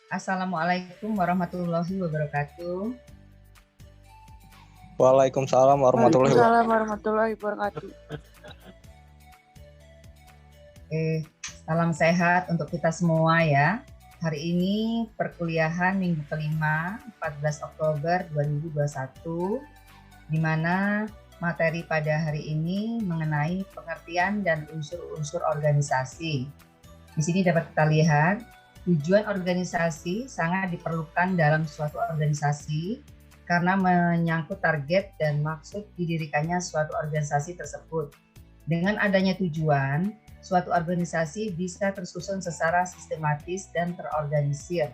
Assalamualaikum warahmatullahi wabarakatuh. Waalaikumsalam warahmatullahi wabarakatuh. Waalaikumsalam warahmatullahi wabarakatuh. Salam sehat untuk kita semua ya. Hari ini perkuliahan minggu kelima 14 Oktober 2021, di mana materi pada hari ini mengenai pengertian dan unsur-unsur organisasi. Di sini dapat kita lihat tujuan organisasi sangat diperlukan dalam suatu organisasi karena menyangkut target dan maksud didirikannya suatu organisasi tersebut. Dengan adanya tujuan, suatu organisasi bisa tersusun secara sistematis dan terorganisir.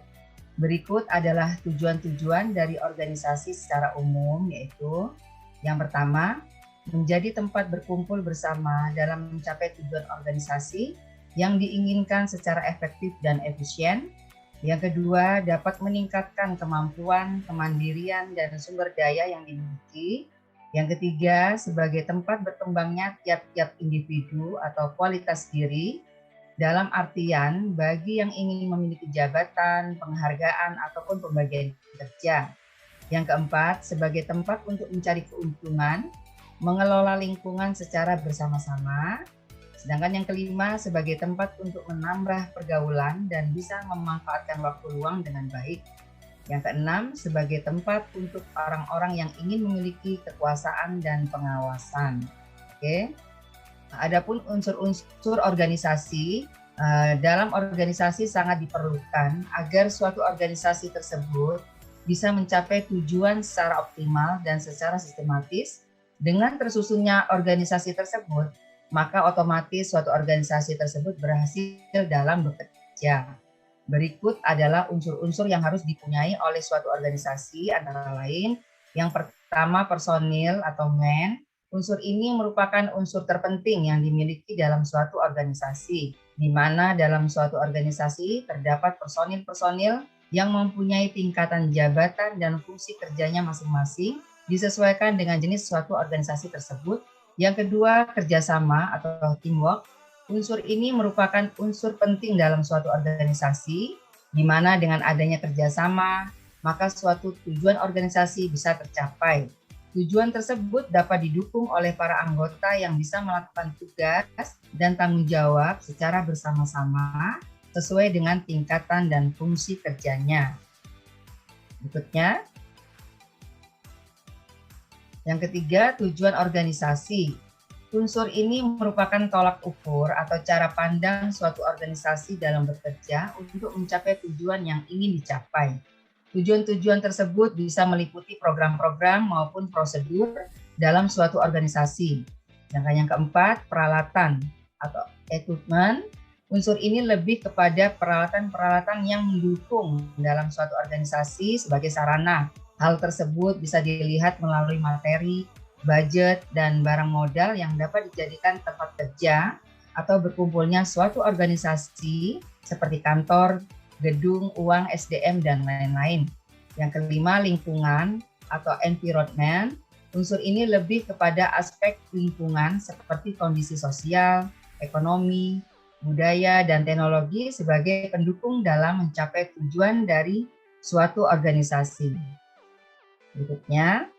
Berikut adalah tujuan-tujuan dari organisasi secara umum, yaitu yang pertama, menjadi tempat berkumpul bersama dalam mencapai tujuan organisasi yang diinginkan secara efektif dan efisien. Yang kedua, dapat meningkatkan kemampuan, kemandirian, dan sumber daya yang dimiliki. Yang ketiga, sebagai tempat berkembangnya tiap-tiap individu atau kualitas diri, dalam artian bagi yang ingin memiliki jabatan, penghargaan, ataupun pembagian kerja. Yang keempat, sebagai tempat untuk mencari keuntungan, mengelola lingkungan secara bersama-sama. Sedangkan yang kelima, sebagai tempat untuk menambah pergaulan dan bisa memanfaatkan waktu luang dengan baik. Yang keenam, sebagai tempat untuk orang-orang yang ingin memiliki kekuasaan dan pengawasan. Oke. Adapun unsur-unsur organisasi, dalam organisasi sangat diperlukan agar suatu organisasi tersebut bisa mencapai tujuan secara optimal dan secara sistematis. Dengan tersusunnya organisasi tersebut, maka otomatis suatu organisasi tersebut berhasil dalam bekerja. Berikut adalah unsur-unsur yang harus dipunyai oleh suatu organisasi, antara lain yang pertama personil atau man. Unsur ini merupakan unsur terpenting yang dimiliki dalam suatu organisasi, di mana dalam suatu organisasi terdapat personil-personil yang mempunyai tingkatan jabatan dan fungsi kerjanya masing-masing, disesuaikan dengan jenis suatu organisasi tersebut. Yang kedua, kerjasama atau teamwork. Unsur ini merupakan unsur penting dalam suatu organisasi, di mana dengan adanya kerjasama, maka suatu tujuan organisasi bisa tercapai. Tujuan tersebut dapat didukung oleh para anggota yang bisa melakukan tugas dan tanggung jawab secara bersama-sama sesuai dengan tingkatan dan fungsi kerjanya. Berikutnya, yang ketiga, tujuan organisasi. Unsur ini merupakan tolak ukur atau cara pandang suatu organisasi dalam bekerja untuk mencapai tujuan yang ingin dicapai. Tujuan-tujuan tersebut bisa meliputi program-program maupun prosedur dalam suatu organisasi. Sedangkan yang keempat, peralatan atau equipment. Unsur ini lebih kepada peralatan-peralatan yang mendukung dalam suatu organisasi sebagai sarana. Hal tersebut bisa dilihat melalui materi, budget, dan barang modal yang dapat dijadikan tempat kerja atau berkumpulnya suatu organisasi seperti kantor, gedung, uang, SDM, dan lain-lain. Yang kelima, lingkungan atau environment. Unsur ini lebih kepada aspek lingkungan seperti kondisi sosial, ekonomi, budaya, dan teknologi sebagai pendukung dalam mencapai tujuan dari suatu organisasi. Berikutnya,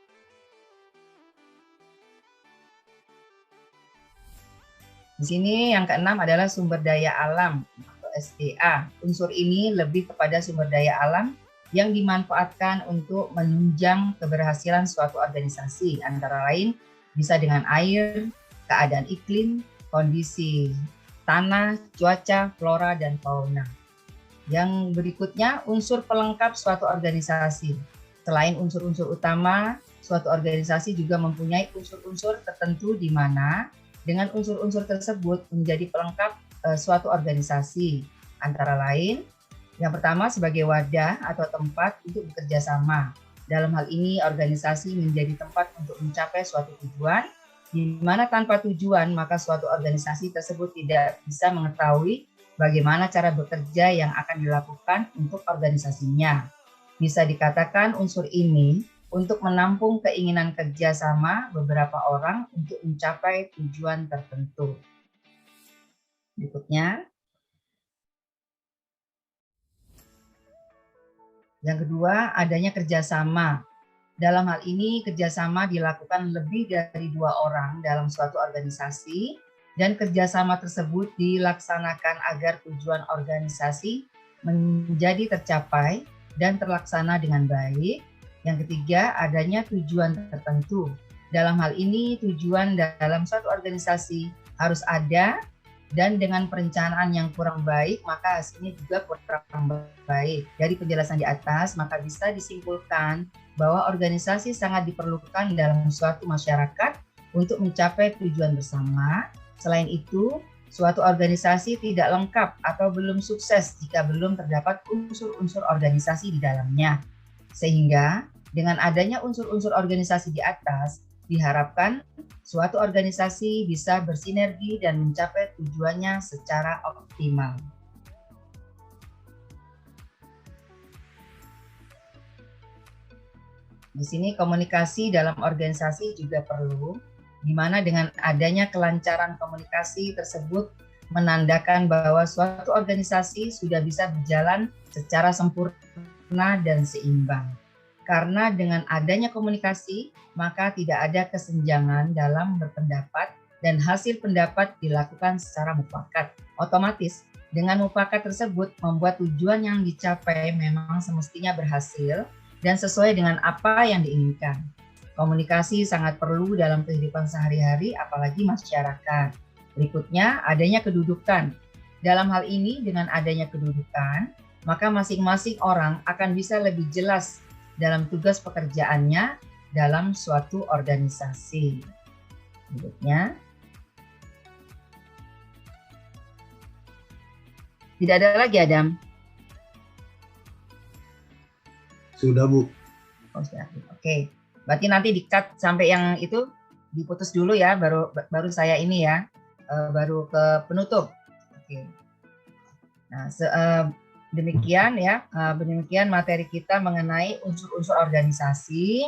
di sini yang keenam adalah sumber daya alam atau SDA. Unsur ini lebih kepada sumber daya alam yang dimanfaatkan untuk menunjang keberhasilan suatu organisasi, antara lain bisa dengan air, keadaan iklim, kondisi tanah, cuaca, flora, dan fauna. Yang berikutnya, unsur pelengkap suatu organisasi. Selain unsur-unsur utama, suatu organisasi juga mempunyai unsur-unsur tertentu di mana dengan unsur-unsur tersebut menjadi pelengkap suatu organisasi. Antara lain, yang pertama sebagai wadah atau tempat untuk bekerja sama. Dalam hal ini, organisasi menjadi tempat untuk mencapai suatu tujuan, di mana tanpa tujuan maka suatu organisasi tersebut tidak bisa mengetahui bagaimana cara bekerja yang akan dilakukan untuk organisasinya. Bisa dikatakan unsur ini untuk menampung keinginan kerjasama beberapa orang untuk mencapai tujuan tertentu. Berikutnya, Yang kedua, adanya kerjasama. Dalam hal ini, kerjasama dilakukan lebih dari 2 orang dalam suatu organisasi, dan kerjasama tersebut dilaksanakan agar tujuan organisasi menjadi tercapai dan terlaksana dengan baik. Yang ketiga, adanya tujuan tertentu. Dalam hal ini, tujuan dalam suatu organisasi harus ada, dan dengan perencanaan yang kurang baik, maka hasilnya juga kurang baik. Dari penjelasan di atas, maka bisa disimpulkan bahwa organisasi sangat diperlukan dalam suatu masyarakat untuk mencapai tujuan bersama. Selain itu, suatu organisasi tidak lengkap atau belum sukses jika belum terdapat unsur-unsur organisasi di dalamnya. Sehingga dengan adanya unsur-unsur organisasi di atas, diharapkan suatu organisasi bisa bersinergi dan mencapai tujuannya secara optimal. Di sini komunikasi dalam organisasi juga perlu, di mana dengan adanya kelancaran komunikasi tersebut menandakan bahwa suatu organisasi sudah bisa berjalan secara sempurna dan seimbang. Karena dengan adanya komunikasi, maka tidak ada kesenjangan dalam berpendapat dan hasil pendapat dilakukan secara mufakat. Otomatis, dengan mufakat tersebut membuat tujuan yang dicapai memang semestinya berhasil dan sesuai dengan apa yang diinginkan. Komunikasi sangat perlu dalam kehidupan sehari-hari, apalagi masyarakat. Berikutnya, adanya kedudukan. Dalam hal ini, dengan adanya kedudukan, maka masing-masing orang akan bisa lebih jelas dalam tugas pekerjaannya dalam suatu organisasi. Berikutnya, tidak ada lagi, Adam? Sudah, Bu. Oh, sudah. Oke. Berarti nanti di-cut sampai yang itu diputus dulu ya, baru saya ini ya, baru ke penutup. Oke. Nah, demikian ya, demikian materi kita mengenai unsur-unsur organisasi.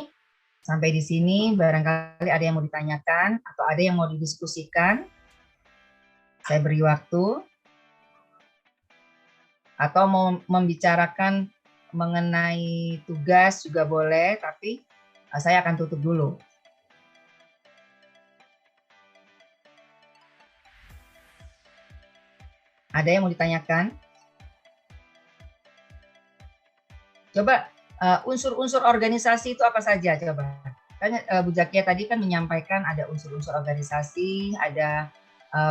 Sampai di sini barangkali ada yang mau ditanyakan atau ada yang mau didiskusikan. Saya beri waktu. Atau mau membicarakan mengenai tugas juga boleh, tapi saya akan tutup dulu. Ada yang mau ditanyakan? Coba unsur-unsur organisasi itu apa saja coba? Kan Bu Zakia tadi kan menyampaikan ada unsur-unsur organisasi, ada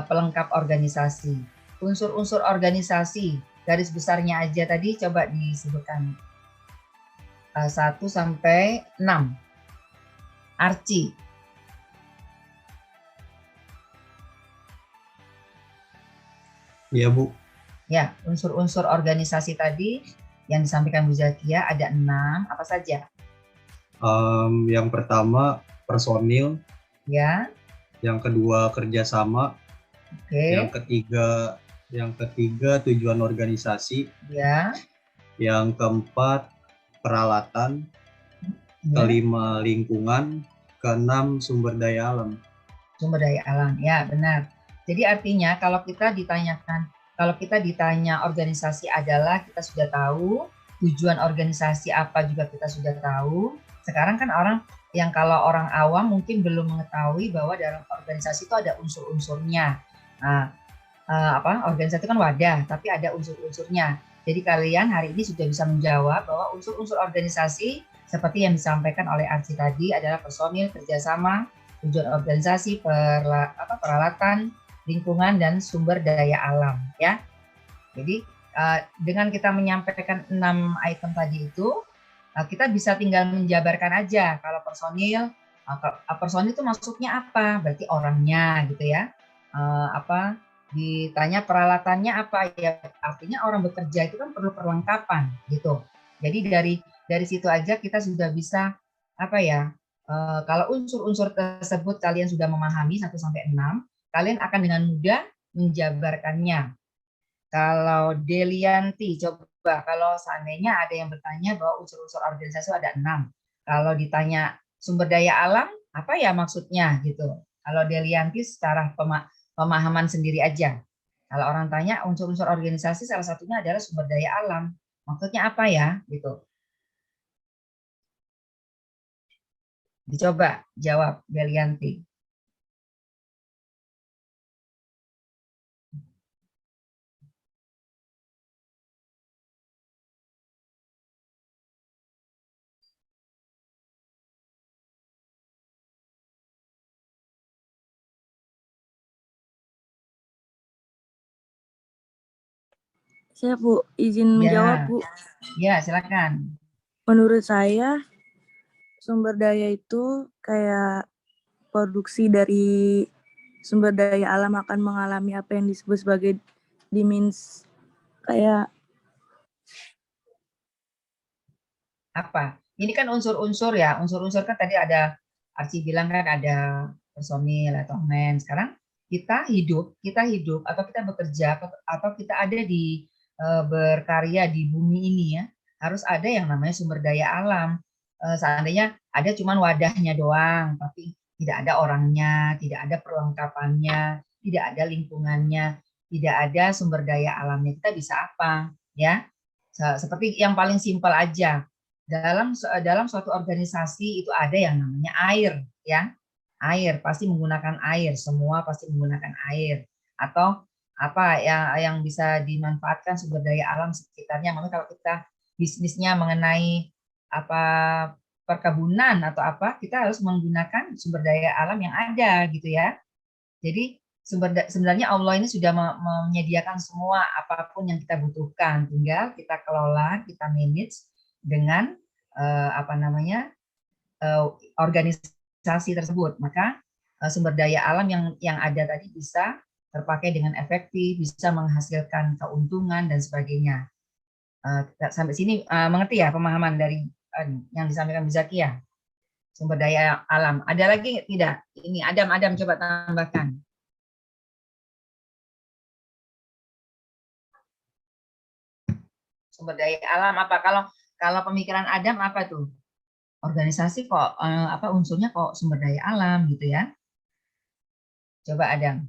pelengkap organisasi. Unsur-unsur organisasi garis besarnya aja tadi coba disebutkan 1 sampai 6. Archie. Iya, Bu. Ya, unsur-unsur organisasi tadi yang disampaikan Bu Zakia ada 6, apa saja? Yang pertama personil. Ya. Yang kedua kerjasama. Oke. Yang ketiga tujuan organisasi. Ya. Yang keempat peralatan. Ya. Kelima lingkungan. Keenam sumber daya alam. Sumber daya alam, ya benar. Jadi artinya kalau kita ditanya organisasi adalah kita sudah tahu, tujuan organisasi apa juga kita sudah tahu. Sekarang kan orang yang kalau orang awam mungkin belum mengetahui bahwa dalam organisasi itu ada unsur-unsurnya. Nah, organisasi itu kan wadah, tapi ada unsur-unsurnya. Jadi kalian hari ini sudah bisa menjawab bahwa unsur-unsur organisasi seperti yang disampaikan oleh Archie tadi adalah personil, kerjasama, tujuan organisasi, peralatan, lingkungan, dan sumber daya alam. Ya. Jadi dengan kita menyampaikan 6 item tadi itu, kita bisa tinggal menjabarkan aja. Kalau personil itu maksudnya apa? Berarti orangnya gitu ya. Ditanya peralatannya apa ya? Artinya orang bekerja itu kan perlu perlengkapan gitu. Jadi dari situ aja kita sudah bisa kalau unsur-unsur tersebut kalian sudah memahami 1 sampai 6, kalian akan dengan mudah menjabarkannya. Kalau Delianti, coba kalau seandainya ada yang bertanya bahwa unsur-unsur organisasi ada 6. Kalau ditanya sumber daya alam, apa ya maksudnya gitu. Kalau Delianti secara pemahaman sendiri aja. Kalau orang tanya unsur-unsur organisasi salah satunya adalah sumber daya alam. Maksudnya apa ya gitu. Dicoba jawab, Delianti. Saya Bu, izin menjawab Bu. Ya, silakan. Menurut saya sumber daya itu kayak produksi dari sumber daya alam akan mengalami apa yang disebut sebagai dimins, kayak apa? Ini kan unsur-unsur ya, unsur-unsur kan tadi ada Archie bilang kan ada personil atau men. Sekarang kita hidup atau kita bekerja atau kita ada di berkarya di bumi ini ya, harus ada yang namanya sumber daya alam. Seandainya ada cuman wadahnya doang, tapi tidak ada orangnya, tidak ada perlengkapannya, tidak ada lingkungannya, tidak ada sumber daya alamnya, kita bisa apa? Ya, seperti yang paling simpel aja. Dalam suatu organisasi itu ada yang namanya air, ya. Air pasti menggunakan air, semua pasti menggunakan air. Atau apa yang bisa dimanfaatkan sumber daya alam sekitarnya. Makanya kalau kita bisnisnya mengenai apa perkebunan atau apa, kita harus menggunakan sumber daya alam yang ada gitu ya. Jadi sebenarnya Allah ini sudah menyediakan semua apapun yang kita butuhkan, tinggal kita kelola, kita manage dengan organisasi tersebut. Maka sumber daya alam yang ada tadi bisa terpakai dengan efektif, bisa menghasilkan keuntungan dan sebagainya. Sampai sini mengerti ya pemahaman dari yang disampaikan Bu Zakia? Sumber daya alam. Ada lagi tidak? Ini Adam coba tambahkan. Sumber daya alam apa? Kalau pemikiran Adam apa tuh? Organisasi kok unsurnya kok sumber daya alam gitu ya? Coba Adam.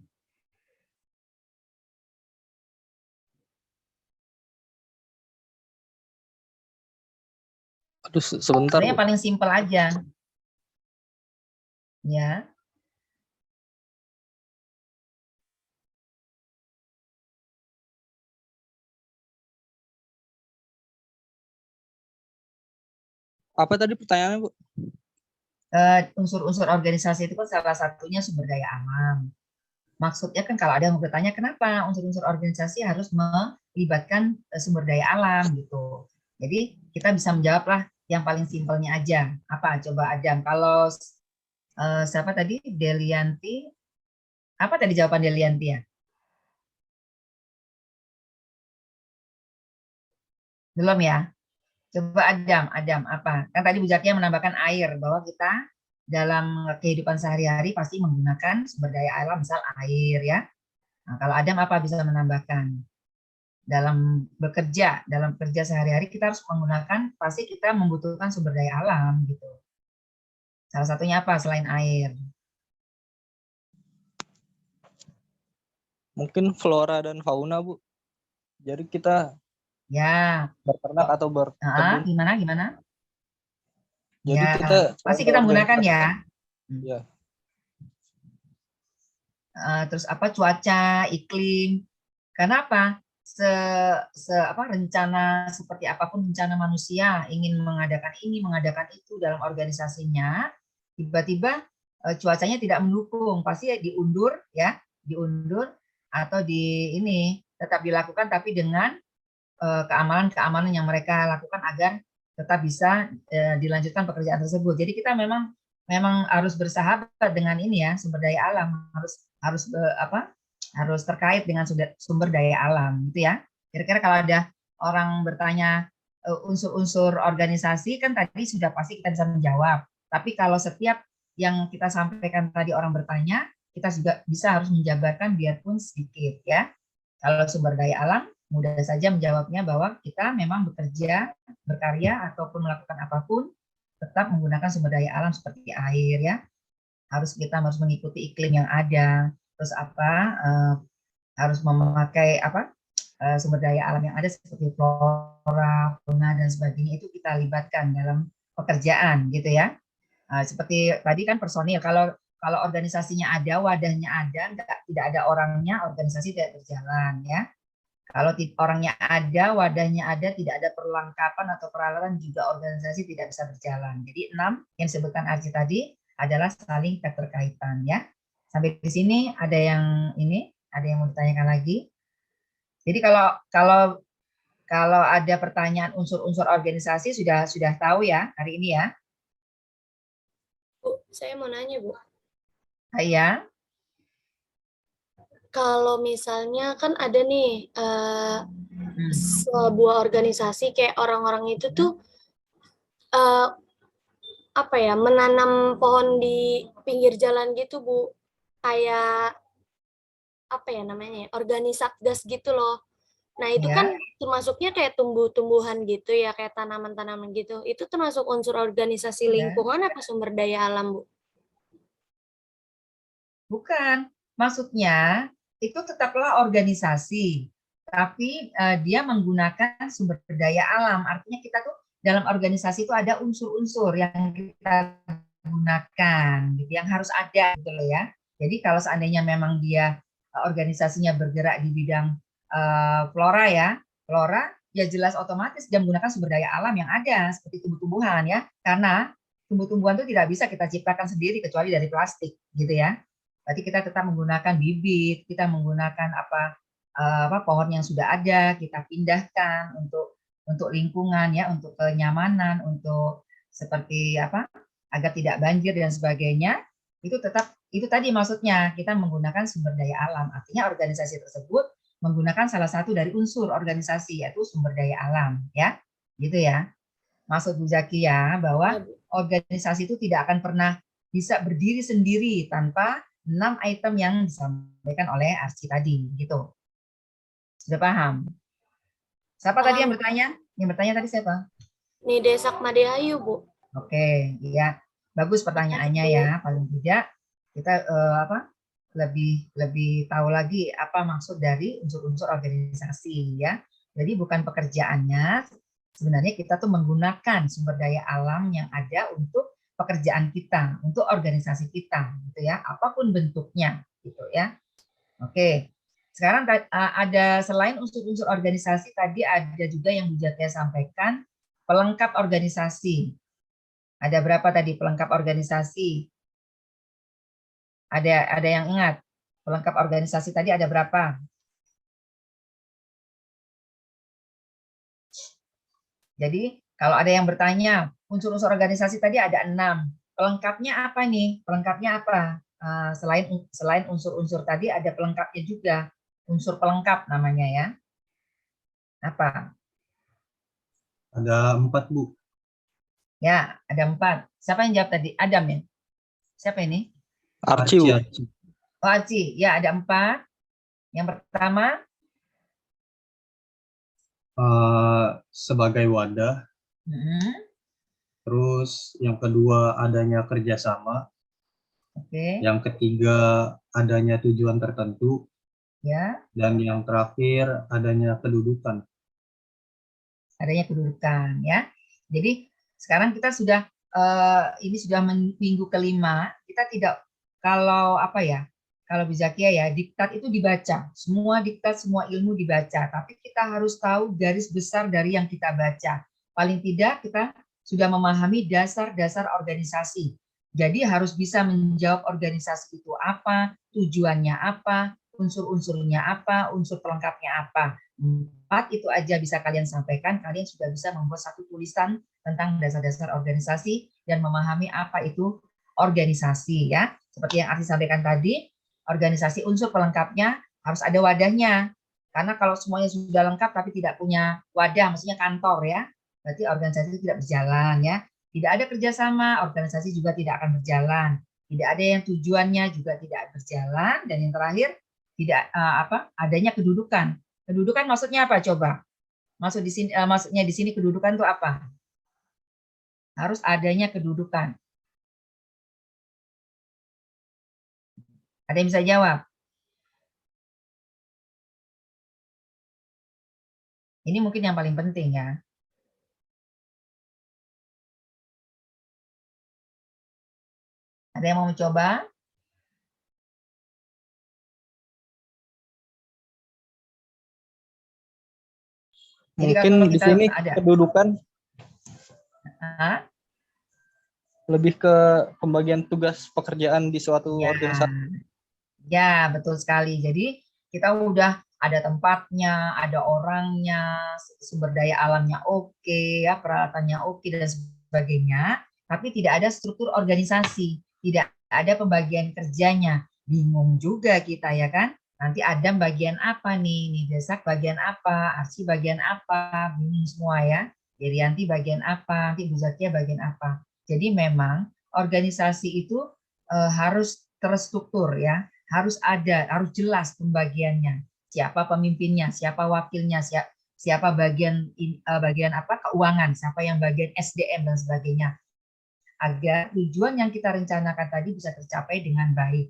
Aduh, sebentar. Sebenarnya paling simpel aja. Ya. Apa tadi pertanyaannya, Bu? Unsur-unsur organisasi itu kan salah satunya sumber daya alam. Maksudnya kan kalau ada yang bertanya kenapa unsur-unsur organisasi harus melibatkan sumber daya alam gitu. Jadi kita bisa menjawablah yang paling simpelnya aja. Apa coba Adam? Kalau siapa tadi? Delianti. Apa tadi jawaban Delianti ya? Belum ya? Coba Adam apa? Kan tadi Bu Zakia menambahkan air, bahwa kita dalam kehidupan sehari-hari pasti menggunakan sumber daya alam, misal air ya. Nah, kalau Adam apa bisa menambahkan? Dalam kerja sehari-hari kita harus menggunakan, pasti kita membutuhkan sumber daya alam gitu. Salah satunya apa selain air? Mungkin flora dan fauna, Bu. Jadi kita Ya. berternak atau berkebun. Gimana? Jadi ya, kita pasti kita menggunakan ya. Ya. Terus apa cuaca, iklim. Karena apa? Rencana seperti apapun rencana manusia ingin mengadakan ini, mengadakan itu dalam organisasinya, tiba-tiba cuacanya tidak mendukung, pasti diundur atau tetap dilakukan tapi dengan keamanan yang mereka lakukan agar tetap bisa dilanjutkan pekerjaan tersebut. Jadi kita memang harus bersahabat dengan ini ya, sumber daya alam, harus terkait dengan sumber daya alam gitu ya. Kira-kira kalau ada orang bertanya unsur-unsur organisasi kan tadi sudah pasti kita bisa menjawab. Tapi kalau setiap yang kita sampaikan tadi orang bertanya, kita juga bisa harus menjabarkan biarpun sedikit ya. Kalau sumber daya alam mudah saja menjawabnya bahwa kita memang bekerja, berkarya ataupun melakukan apapun tetap menggunakan sumber daya alam seperti air ya. Kita harus mengikuti iklim yang ada. Terus harus memakai sumber daya alam yang ada seperti flora, fauna dan sebagainya, itu kita libatkan dalam pekerjaan gitu ya. Seperti tadi kan personil, kalau kalau organisasinya ada, wadahnya ada, tidak ada orangnya, organisasi tidak berjalan ya. Kalau orangnya ada, wadahnya ada, tidak ada perlengkapan atau peralatan, juga organisasi tidak bisa berjalan. Jadi 6 yang disebutkan Arji tadi adalah saling keterkaitan ya. Sampai di sini ada yang mau ditanyakan lagi. Jadi kalau ada pertanyaan unsur-unsur organisasi sudah tahu ya hari ini ya. Bu, saya mau nanya, Bu. Ya. Kalau misalnya kan ada nih sebuah organisasi kayak orang-orang itu tuh apa ya, menanam pohon di pinggir jalan gitu, Bu. Kayak apa ya namanya? Organisatgas gitu loh. Nah, itu kan termasuknya kayak tumbuh-tumbuhan gitu ya, kayak tanaman-tanaman gitu. Itu termasuk unsur organisasi lingkungan apa sumber daya alam, Bu? Bukan. Maksudnya itu tetaplah organisasi, tapi dia menggunakan sumber daya alam. Artinya kita tuh dalam organisasi itu ada unsur-unsur yang kita gunakan, gitu, yang harus ada gitu loh ya. Jadi kalau seandainya memang dia organisasinya bergerak di bidang flora ya jelas otomatis dia menggunakan sumber daya alam yang ada seperti tumbuh-tumbuhan ya. Karena tumbuh-tumbuhan itu tidak bisa kita ciptakan sendiri kecuali dari plastik gitu ya. Berarti kita tetap menggunakan bibit, kita menggunakan pohon yang sudah ada, kita pindahkan untuk lingkungan ya, untuk kenyamanan, untuk seperti agar tidak banjir dan sebagainya. Itu tadi maksudnya kita menggunakan sumber daya alam. Artinya organisasi tersebut menggunakan salah satu dari unsur organisasi yaitu sumber daya alam ya. Gitu ya. Maksud Bu Zaki ya bahwa organisasi itu tidak akan pernah bisa berdiri sendiri tanpa 6 item yang disampaikan oleh Arci tadi, gitu. Sudah paham? Siapa tadi yang bertanya? Yang bertanya tadi siapa? Nide Sakmadehayu, Bu. Oke, iya. Bagus pertanyaannya ya. Paling tidak kita lebih tahu lagi apa maksud dari unsur-unsur organisasi ya. Jadi bukan pekerjaannya, sebenarnya kita tuh menggunakan sumber daya alam yang ada untuk pekerjaan kita, untuk organisasi kita, gitu ya, apapun bentuknya, gitu ya. Oke, sekarang ada selain unsur-unsur organisasi tadi ada juga yang Bu Jatia sampaikan pelengkap organisasi. Ada berapa tadi pelengkap organisasi? Ada yang ingat pelengkap organisasi tadi ada berapa? Jadi kalau ada yang bertanya, unsur-unsur organisasi tadi ada 6. Pelengkapnya apa nih? Pelengkapnya apa? Selain unsur-unsur tadi ada pelengkapnya juga. Unsur pelengkap namanya ya. Apa? Ada 4, Bu. Ya, ada 4. Siapa yang jawab tadi? Adam ya? Siapa ini? Arci, Bu. Oh, Arci. Ya, ada 4. Yang pertama? Sebagai wadah. Terus yang kedua adanya kerjasama. Yang ketiga adanya tujuan tertentu. Ya. Dan yang terakhir adanya kedudukan. Adanya kedudukan ya. Jadi sekarang kita sudah ini sudah minggu kelima. Kita tidak kalau Bizakia ya diktat itu dibaca. Semua diktat, semua ilmu dibaca. Tapi kita harus tahu garis besar dari yang kita baca. Paling tidak kita sudah memahami dasar-dasar organisasi. Jadi harus bisa menjawab organisasi itu apa, tujuannya apa, unsur-unsurnya apa, unsur pelengkapnya apa. 4 itu aja bisa kalian sampaikan, kalian sudah bisa membuat satu tulisan tentang dasar-dasar organisasi dan memahami apa itu organisasi ya. Seperti yang Arti sampaikan tadi, organisasi unsur pelengkapnya harus ada wadahnya. Karena kalau semuanya sudah lengkap tapi tidak punya wadah, maksudnya kantor ya, berarti organisasi itu tidak berjalan ya. Tidak ada kerjasama, organisasi juga tidak akan berjalan. Tidak ada yang tujuannya juga tidak berjalan. Dan yang terakhir, tidak adanya kedudukan. Kedudukan maksudnya apa coba? Maksudnya di sini kedudukan itu apa? Harus adanya kedudukan. Ada yang bisa jawab? Ini mungkin yang paling penting ya. Ada yang mau mencoba? Jadi Mungkin kalau di kita sini ada kedudukan Hah? lebih ke pembagian tugas pekerjaan di suatu Ya, organisasi. ya betul sekali. Jadi kita udah ada tempatnya, ada orangnya, sumber daya alamnya oke, ya peralatannya oke dan sebagainya. Tapi tidak ada struktur organisasi, tidak ada pembagian kerjanya. Bingung juga kita ya kan? Nanti Adam bagian apa nih Desak bagian apa, Arsi bagian apa, bingung semua ya. Yanti bagian apa, nanti Bu Zakia bagian apa. Jadi memang organisasi itu harus terstruktur ya, harus ada, harus jelas pembagiannya. Siapa pemimpinnya, siapa wakilnya, siapa bagian apa keuangan, siapa yang bagian SDM dan sebagainya. Agar tujuan yang kita rencanakan tadi bisa tercapai dengan baik.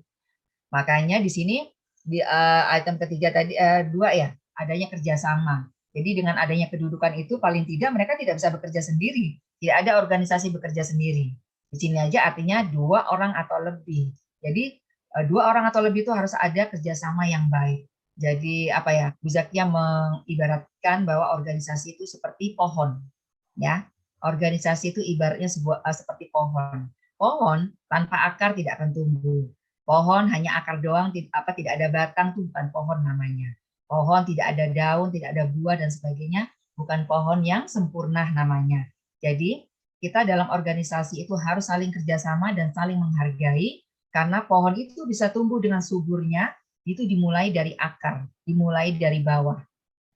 Makanya di sini di item ketiga tadi 2 ya, adanya kerjasama. Jadi dengan adanya kedudukan itu paling tidak mereka tidak bisa bekerja sendiri. Tidak ada organisasi bekerja sendiri. Di sini aja artinya 2 orang atau lebih. Jadi 2 orang atau lebih itu harus ada kerjasama yang baik. Jadi apa ya, Bu Zakia mengibaratkan bahwa organisasi itu seperti pohon. Ya, organisasi itu ibaratnya seperti pohon. Pohon tanpa akar tidak akan tumbuh. Pohon hanya akar doang, tidak ada batang, itu bukan pohon namanya. Pohon tidak ada daun, tidak ada buah dan sebagainya, bukan pohon yang sempurna namanya. Jadi kita dalam organisasi itu harus saling kerjasama dan saling menghargai, karena pohon itu bisa tumbuh dengan suburnya, itu dimulai dari akar, dimulai dari bawah.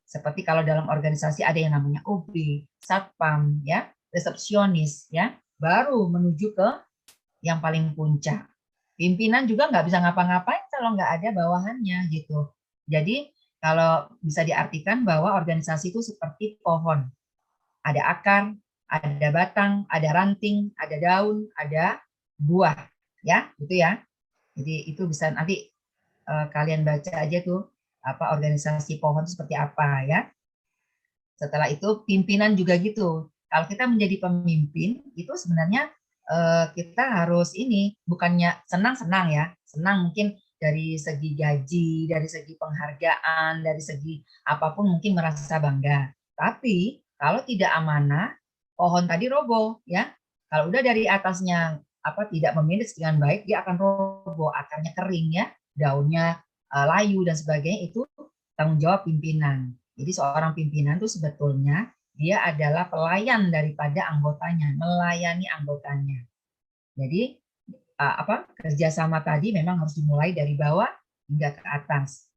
Seperti kalau dalam organisasi ada yang namanya OB, satpam, ya, resepsionis, ya, baru menuju ke yang paling puncak. Pimpinan juga nggak bisa ngapa-ngapain kalau nggak ada bawahannya gitu. Jadi kalau bisa diartikan bahwa organisasi itu seperti pohon. Ada akar, ada batang, ada ranting, ada daun, ada buah, ya, gitu ya. Jadi itu bisa nanti kalian baca aja tuh apa organisasi pohon itu seperti apa ya. Setelah itu pimpinan juga gitu. Kalau kita menjadi pemimpin itu sebenarnya kita harus ini bukannya senang-senang ya, senang mungkin dari segi gaji, dari segi penghargaan, dari segi apapun mungkin merasa bangga. Tapi kalau tidak amanah, pohon tadi roboh ya. Kalau udah dari atasnya apa tidak memanage dengan baik, dia akan roboh, akarnya kering ya, daunnya layu dan sebagainya. Itu tanggung jawab pimpinan. Jadi seorang pimpinan itu sebetulnya dia adalah pelayan daripada anggotanya, melayani anggotanya. Jadi kerjasama tadi memang harus dimulai dari bawah hingga ke atas.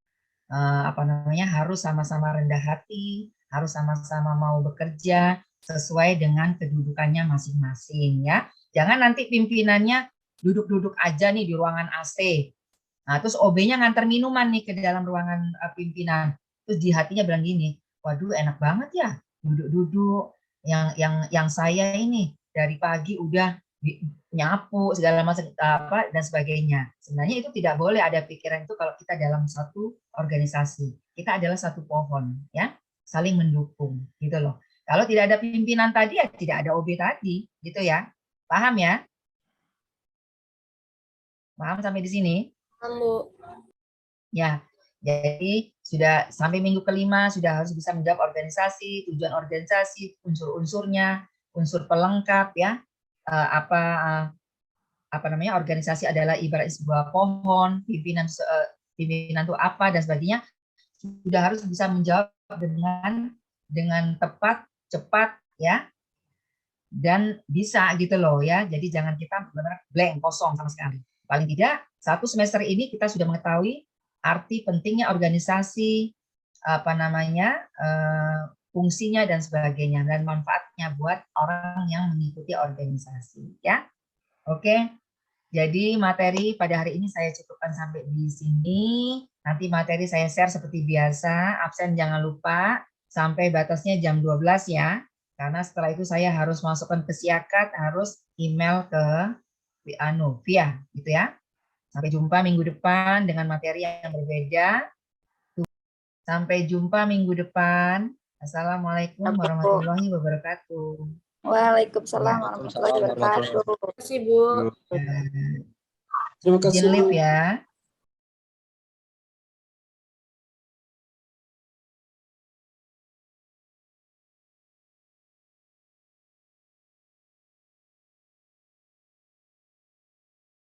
Harus sama-sama rendah hati, harus sama-sama mau bekerja sesuai dengan kedudukannya masing-masing ya. Jangan nanti pimpinannya duduk-duduk aja nih di ruangan AC. Nah, terus OB-nya nganter minuman nih ke dalam ruangan pimpinan. Terus di hatinya bilang gini, waduh enak banget ya duduk-duduk yang saya ini dari pagi udah nyapu segala macam dan sebagainya. Sebenarnya itu tidak boleh ada pikiran itu kalau kita dalam satu organisasi. Kita adalah satu pohon ya, saling mendukung gitu loh. Kalau tidak ada pimpinan tadi ya tidak ada OB tadi gitu ya. Paham ya? Paham sampai di sini? Bu. Ya, jadi sudah sampai minggu kelima sudah harus bisa menjawab organisasi, tujuan organisasi, unsur-unsurnya, unsur pelengkap ya. Organisasi adalah ibarat sebuah pohon, pimpinan itu apa dan sebagainya. Sudah harus bisa menjawab dengan tepat, cepat ya. Dan bisa gitu loh ya. Jadi jangan kita benar-benar blank, kosong sama sekali. Paling tidak satu semester ini kita sudah mengetahui arti pentingnya organisasi, fungsinya dan sebagainya dan manfaatnya buat orang yang mengikuti organisasi ya. Oke. Jadi materi pada hari ini saya cukupkan sampai di sini. Nanti materi saya share seperti biasa. Absen jangan lupa sampai batasnya jam 12 ya. Karena setelah itu saya harus masukkan ke Siakat, harus email ke via gitu ya. Sampai jumpa minggu depan dengan materi yang berbeda. Sampai jumpa minggu depan. Assalamualaikum warahmatullahi wabarakatuh. Waalaikumsalam warahmatullahi wabarakatuh. Terima kasih Bu. Terima kasih. Izin live ya.